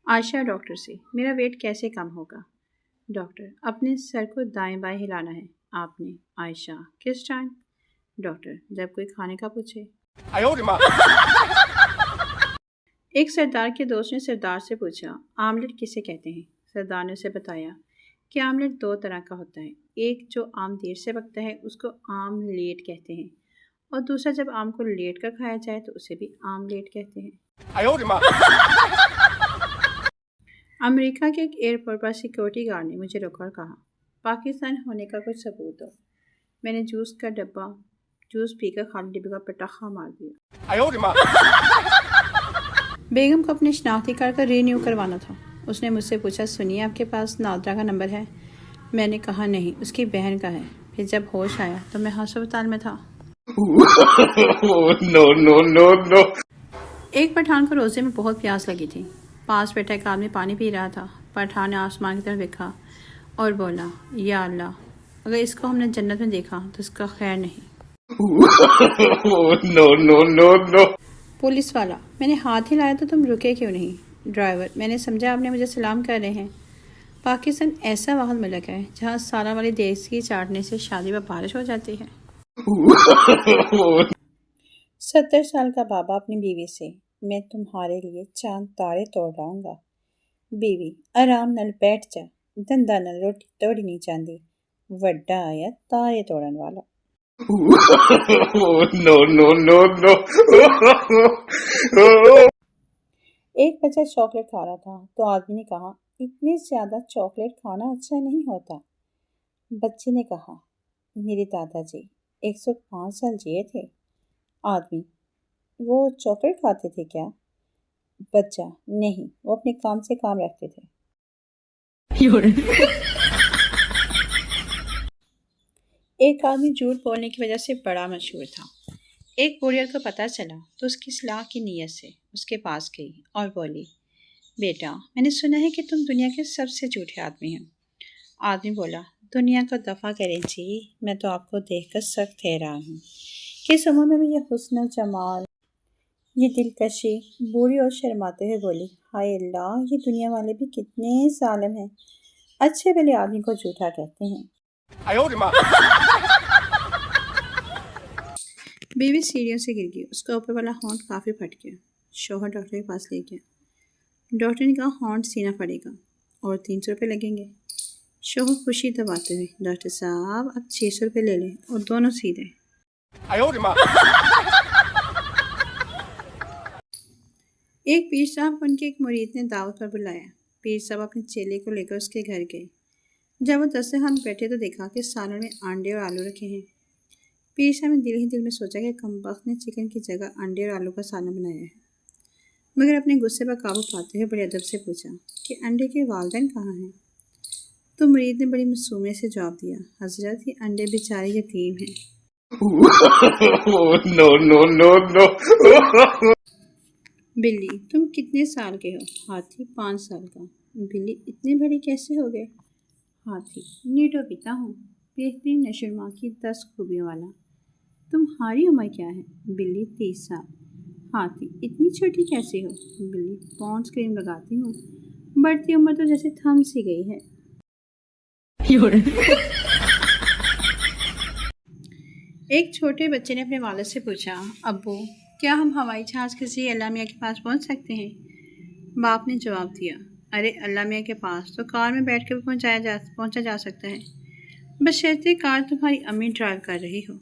عائشہ doctor سے، میرا wait کیسے کم ہوگا؟ ڈاکٹر، اپنے سر کو دائیں بائیں ہلانا ہے آپ نے۔ عائشہ، کس ٹائم؟ ڈاکٹر، جب کوئی کھانے کا پوچھے۔ ایک سردار کے دوست نے سردار سے پوچھا، آملیٹ کسے کہتے ہیں؟ سردار نے اسے بتایا کہ آملیٹ دو طرح کا ہوتا ہے، ایک جو آم دیر سے پکتا ہے اس کو آم لیٹ کہتے ہیں، اور دوسرا جب آم کو لیٹ کر کھایا جائے تو اسے بھی آم لیٹ کہتے ہیں۔ امریکہ کے ایک ایئرپورٹ پر سیکورٹی گارڈ نے مجھے روکا اور کہا، پاکستان ہونے کا کچھ ثبوت دو۔ میں نے جوس پی کر خالی ڈبے کا پٹاخہ مار دیا۔ بیگم کو اپنی شناختی کارڈ کا رینیو کروانا تھا۔ اس نے مجھ سے پوچھا، سنیے آپ کے پاس نادرا کا نمبر ہے؟ میں نے کہا نہیں، اس کی بہن کا ہے۔ پھر جب ہوش آیا تو میں ہسپتال میں تھا۔ ایک پٹھان کو روزے میں بہت پیاس لگی تھی۔ پاس بیٹھا ایک آدمی پانی پی رہا تھا۔ پٹھان نے آسمان کی طرف دیکھا اور بولا، یا اللہ، اگر اس کو ہم نے جنت میں دیکھا تو اس کا خیر نہیں۔ پولیس والا، میں نے ہاتھ ہلایا تو تم رکے کیوں نہیں؟ ڈرائیور، میں نے سمجھا آپ نے مجھے سلام کر رہے ہیں۔ پاکستان ایسا واحد ملک ہے جہاں سالہ والی دیسی چاٹنے سے شادی میں بارش ہو جاتی ہے۔ 70 سال کا بابا اپنی بیوی سے، میں تمہارے لیے چاند تارے توڑ لاؤں گا۔ بیوی، آرام نال بیٹھ جا، دندا نال روٹی توڑی نہیں جاندی، وڈا آیا تارے توڑن والا۔ ایک بچہ چاکلیٹ کھا رہا تھا تو آدمی نے کہا، اتنی زیادہ چاکلیٹ کھانا اچھا نہیں ہوتا۔ بچے نے کہا، میرے دادا جی 105 سال جیے تھے۔ آدمی، وہ چاکلیٹ کھاتے تھے کیا؟ بچہ، نہیں، وہ اپنے کام سے کام رکھتے تھے۔ ایک آدمی جھوٹ بولنے کی وجہ سے بڑا مشہور تھا۔ ایک کورئر کو پتہ چلا تو اس کی اصلاح کی نیت سے اس کے پاس گئی اور بولی، بیٹا، میں نے سنا ہے کہ تم دنیا کے سب سے جھوٹے آدمی ہو۔ آدمی بولا، دنیا کو دفع کریں جی، میں تو آپ کو دیکھ کر سخت حیران ہوں۔ کس عمر میں بھی یہ حسن و جمال، یہ دلکشی؟ بوڑھی اور شرماتے ہوئے بولی، ہائے اللہ، یہ دنیا والے بھی کتنے ظالم ہیں، اچھے بھلے آدمی کو جھوٹا کہتے ہیں۔ بیوی سیڑھیوں سے گر گئی، اس کا اوپر والا ہونٹ کافی پھٹ گیا۔ شوہر ڈاکٹر کے پاس لے گیا۔ ڈاکٹر نے کہا، ہونٹ سینا پڑے گا اور 300 روپے لگیں گے۔ شوہر خوشی دباتے ہوئے، ڈاکٹر صاحب آپ 600 روپے لے لیں اور دونوں سی دیں۔ ایک پیر صاحب کو ان کے ایک مرید نے دعوت پر بلایا۔ پیر صاحب اپنے چیلے کو لے کر اس کے گھر گئے۔ جب وہ دسترخوان پر بیٹھے تو دیکھا کہ سالن میں انڈے اور آلو رکھے ہیں۔ پیر صاحب نے دل ہی دل میں سوچا کہ کمبخت نے چکن کی جگہ انڈے اور آلو کا سالن بنایا ہے، مگر اپنے غصے پر قابو پاتے ہوئے بڑے ادب سے پوچھا کہ انڈے کے والدین کہاں ہیں؟ تو مرید نے بڑی معصومیت سے جواب دیا، حضرت یہ انڈے بیچارے یتیم ہیں۔ بلی، تم کتنے سال کے ہو؟ ہاتھی، 5 سال کا۔ بلی، اتنے بڑے کیسے ہو گئے؟ ہاتھی، نیٹو پیتا ہوں، بہترین نشرما کی 10 خوبیوں والا۔ تمہاری عمر کیا ہے؟ بلی، 30 سال۔ ہاتھی، اتنی چھوٹی کیسے ہو؟ بلی، پونڈز کریم لگاتی ہوں، بڑھتی عمر تو جیسے تھم سی گئی ہے۔ ایک چھوٹے بچے نے اپنے والد سے پوچھا، ابو، کیا ہم ہوائی جہاز کے ذریعے اللہ میاں کے پاس پہنچ سکتے ہیں؟ باپ نے جواب دیا، ارے اللہ میاں کے پاس تو کار میں بیٹھ کے بھی پہنچا جا سکتا ہے، بشرطیکہ کار تمہاری امی ڈرائیو کر رہی ہو۔